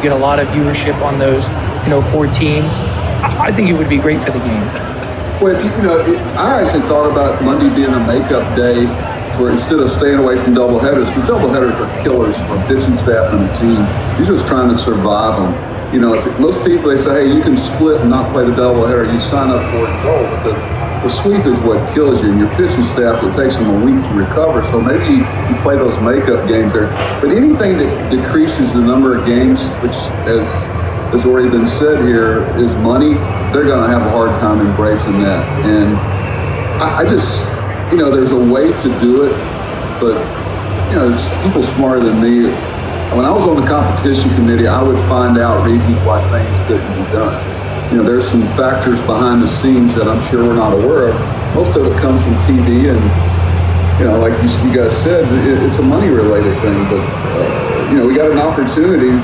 get a lot of viewership on those, 4 teams. I think it would be great for the game. Well, I actually thought about Monday being a makeup day for instead of staying away from doubleheaders. The doubleheaders are killers for a pitching staff and a team. You're just trying to survive them. If most people, they say, hey, you can split and not play the doubleheader. You sign up for it and go. But the sweep is what kills you. And your pitching staff, it takes them a week to recover. So maybe you play those makeup games there. But anything that decreases the number of games, which has already been said here, is money. They're going to have a hard time embracing that. And I just, there's a way to do it, but, there's people smarter than me. When I was on the competition committee, I would find out reasons why things couldn't be done. There's some factors behind the scenes that I'm sure we're not aware of. Most of it comes from TV and, like you guys said, it's a money-related thing. But, we got an opportunity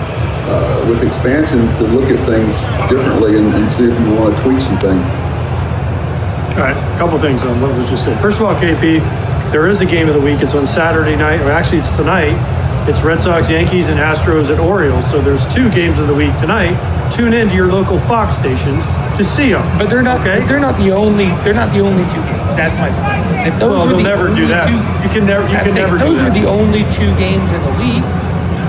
with expansion to look at things differently and see if we want to tweak some things. All right, a couple things on what was just said. First of all, KP, there is a game of the week. It's on Saturday night, or actually it's tonight. It's Red Sox, Yankees, and Astros at Orioles. So there's 2 games of the week tonight. Tune in to your local Fox stations to see them. But they're not. Okay? They're not the only 2 games. That's my point. They'll never do that. You can never do that. Those are the only 2 games in the week.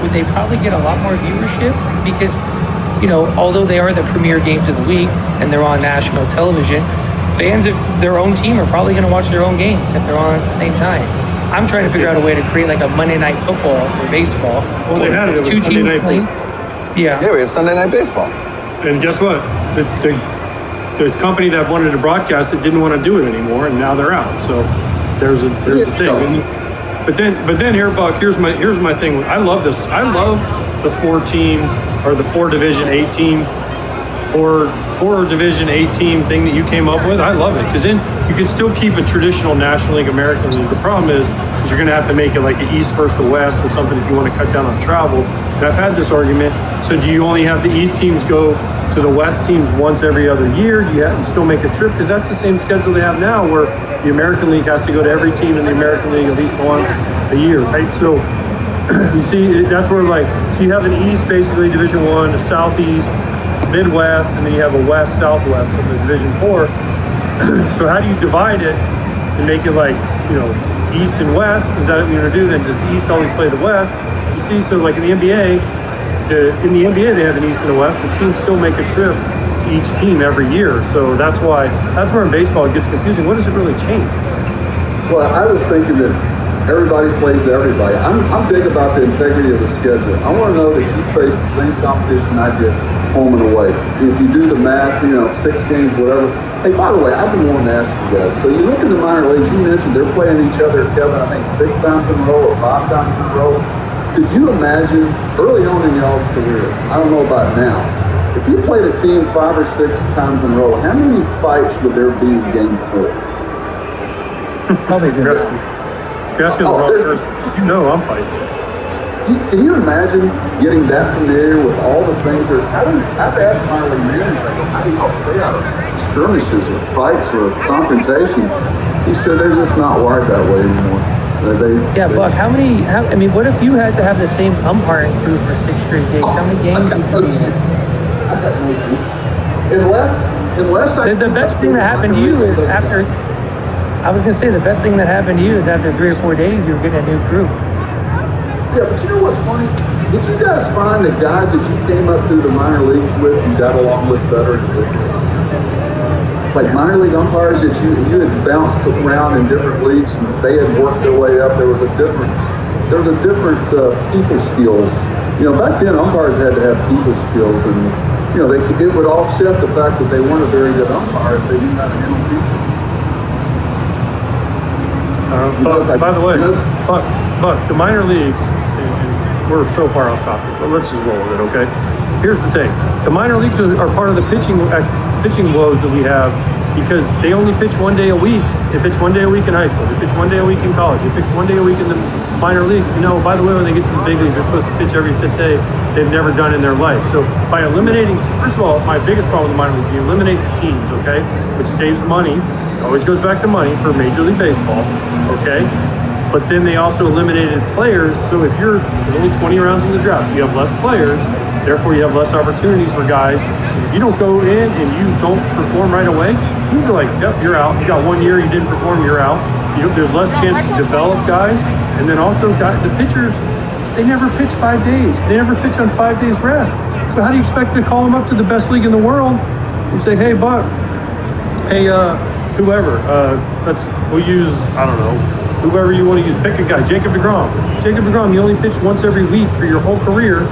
Would they probably get a lot more viewership? Because, although they are the premier games of the week and they're on national television, fans of their own team are probably going to watch their own games if they're on at the same time. I'm trying to figure out a way to create like a Monday Night Football for baseball. Well, they had it. It was 2 Sunday teams Night playing. Baseball. Yeah, we have Sunday Night Baseball. And guess what? The company that wanted to broadcast it didn't want to do it anymore, and now they're out. So there's a thing. But then here, Buck, here's my thing. I love this. I love the 4-team or the 4 Division 8 team, 4 Division 8 team thing that you came up with. I love it because then you can still keep a traditional National League, American League. The problem is you're going to have to make it like an East versus the West or something if you want to cut down on travel. And I've had this argument. So do you only have the East teams go to the West teams once every other year? Do you still make a trip? Because that's the same schedule they have now, where the American League has to go to every team in the American League at least once a year, right? So you see, that's where so you have an East, basically Division 1, a Southeast, Midwest, and then you have a West, Southwest of the Division 4. So how do you divide it and make it East and West? Is that what you're going to do? Then does the East always play the West? You see, so like in the NBA, they have an East and a West. The teams still make a trip to each team every year. So that's where in baseball it gets confusing. What does it really change? Well, I was thinking that everybody plays everybody. I'm big about the integrity of the schedule. I want to know that you face the same competition I did home and away. If you do the math, 6 games, whatever. Hey, by the way, I've been wanting to ask you guys. So you look in the minor leagues, you mentioned they're playing each other, Kevin, I think 6 times in a row or 5 times in a row. Could you imagine early on in y'all's career, I don't know about now, if you played a team 5 or 6 times in a row, how many fights would there be in game 4? Probably good. You're asking the wrong person. I'm fighting. Can you imagine getting that familiar with all the things that I've asked minor league managers, how do y'all stay out of skirmishes or fights or confrontations? He said they're just not wired that way anymore. Buck, what if you had to have the same umpiring crew for 6 straight days? How many games would you be in? I got no chance. Unless the best thing that happened to you is after, I was going to say, the best thing that happened to you is after 3 or 4 days, you were getting a new crew. Yeah, but you know what's funny? Did you guys find the guys that you came up through the minor leagues with you got along with better? Like minor league umpires that you had bounced around in different leagues and they had worked their way up. There was a different people skills. Back then umpires had to have people skills, and it would offset the fact that they weren't a very good umpire if they didn't have to handle people. By the way, Buck, the minor leagues, and we're so far off topic, but let's just roll with it, okay? Here's the thing. The minor leagues are part of the pitching woes that we have because they only pitch 1 day a week. They pitch 1 day a week in high school. They pitch 1 day a week in college. They pitch 1 day a week in the minor leagues. By the way, when they get to the big leagues, they're supposed to pitch every 5th day they've never done in their life. So by eliminating, first of all, my biggest problem with the minor leagues, you eliminate the teams, okay, which saves money. Always goes back to money for Major League Baseball, okay? But then they also eliminated players. So if there's only 20 rounds in the draft, so you have less players. Therefore, you have less opportunities for guys. If you don't go in and you don't perform right away, teams are like, yep, you're out. You got 1 year, you didn't perform, you're out. There's less chance to develop guys. And then also, the pitchers, they never pitch 5 days. They never pitch on 5 days rest. So how do you expect to call them up to the best league in the world and say, hey, Buck, hey, whoever, we'll use, I don't know, whoever you want to use, pick a guy, Jacob DeGrom. Jacob DeGrom, you only pitch once every week for your whole career.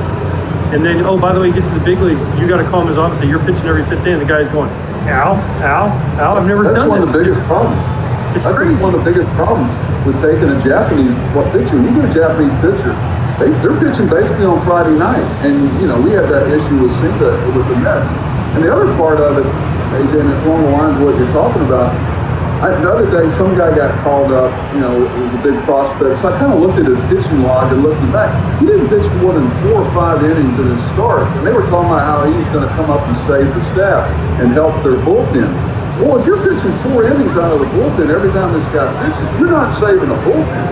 And then, oh, by the way, you get to the big leagues, you got to call him his office and say, you're pitching every 5th inning. The guy's going, Al, I've never done this. That's one of the biggest problems. It's I think crazy. it's one of the biggest problems with taking a Japanese pitcher. You get a Japanese pitcher, they're pitching basically on Friday night. And, we had that issue with Singa with the Mets. And the other part of it, AJ, and it's along the lines of what you're talking about, the other day, some guy got called up, it was a big prospect. So I kind of looked at his pitching log and looking back. He didn't pitch more than 4 or 5 innings in his starts. And they were talking about how he was going to come up and save the staff and help their bullpen. Well, if you're pitching 4 innings out of the bullpen every time this guy pitches, you're not saving the bullpen.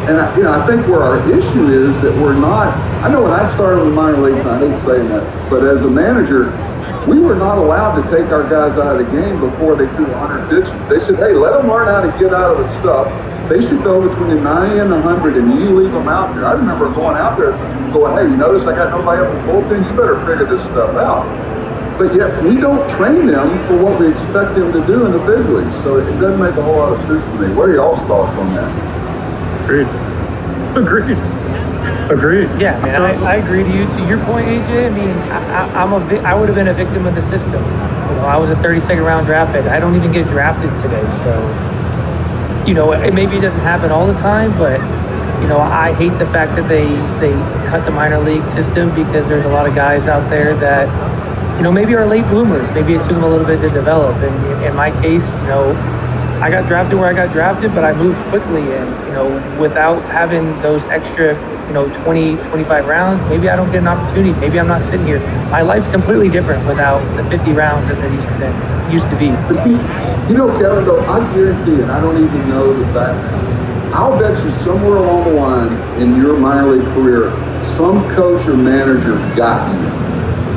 And I think where our issue is that we're not. I know when I started in the minor leagues, and I hate saying that, but as a manager, we were not allowed to take our guys out of the game before they threw 100 pitches. They said, hey, let them learn how to get out of the stuff. They should go between 90 and 100, and you leave them out there. I remember going out there and going, hey, you notice I got nobody up in the bullpen? You better figure this stuff out. But yet we don't train them for what we expect them to do in the big leagues. So it doesn't make a whole lot of sense to me. What are y'all's thoughts on that? Agreed. Yeah, man, I agree to you. To your point, AJ, I mean, I would have been a victim of the system. I was a 32nd round draft pick. I don't even get drafted today. So, maybe it doesn't happen all the time, but, I hate the fact that they cut the minor league system because there's a lot of guys out there that, maybe are late bloomers. Maybe it took them a little bit to develop. And in my case, I got drafted where I got drafted, but I moved quickly and, without having those extra 20, 25 rounds, maybe I don't get an opportunity. Maybe I'm not sitting here. My life's completely different without the 50 rounds that there used to be. But Kevin, though, I guarantee, and I don't even know the background, I'll bet you somewhere along the line in your minor league career, some coach or manager got you,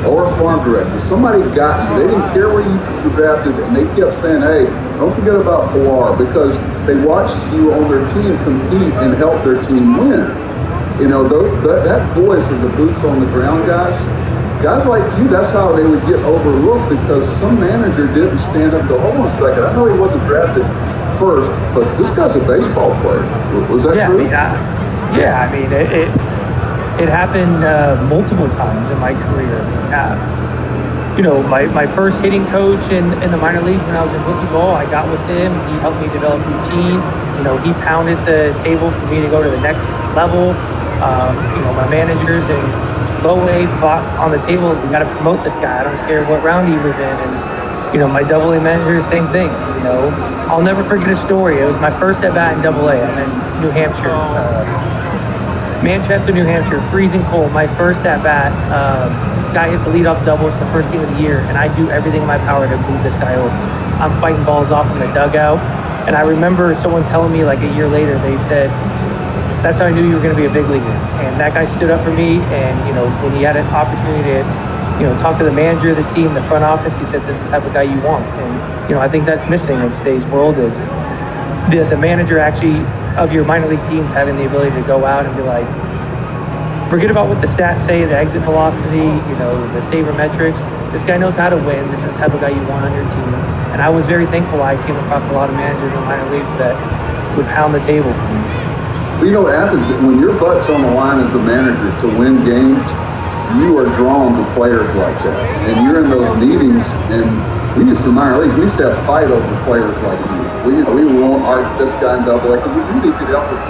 or a farm director. Somebody got you. They didn't care where you were drafted, and they kept saying, hey, don't forget about Pilar, because they watched you on their team compete and help their team win. That voice of the boots on the ground guys like you, that's how they would get overlooked because some manager didn't stand up to, hold on a second, I know he wasn't drafted first, but this guy's a baseball player. Was that true? It happened multiple times in my career. My first hitting coach in the minor league when I was in rookie ball, I got with him. He helped me develop routine. He pounded the table for me to go to the next level. My managers and low A fought on the table. We got to promote this guy. I don't care what round he was in. And my double A manager, same thing. I'll never forget a story. It was my first at bat in double A. I'm in New Hampshire, Manchester, New Hampshire, freezing cold. My first at bat. Guy hits the leadoff double. It's the first game of the year, and I do everything in my power to move this guy over. I'm fighting balls off in the dugout, and I remember someone telling me like a year later, they said, that's how I knew you were going to be a big leaguer. And that guy stood up for me, and when he had an opportunity to talk to the manager of the team, the front office, he said, this is the type of guy you want. And I think that's missing in today's world is the manager actually of your minor league teams having the ability to go out and be like, forget about what the stats say, the exit velocity, the sabermetrics. This guy knows how to win. This is the type of guy you want on your team. And I was very thankful I came across a lot of managers in the minor leagues that would pound the table for me. Well, what happens is when your butt's on the line as the manager to win games, you are drawn to players like that. And you're in those meetings, and we used to minor leagues, we used to have fight over players like you. We want this guy in double A because we really could help with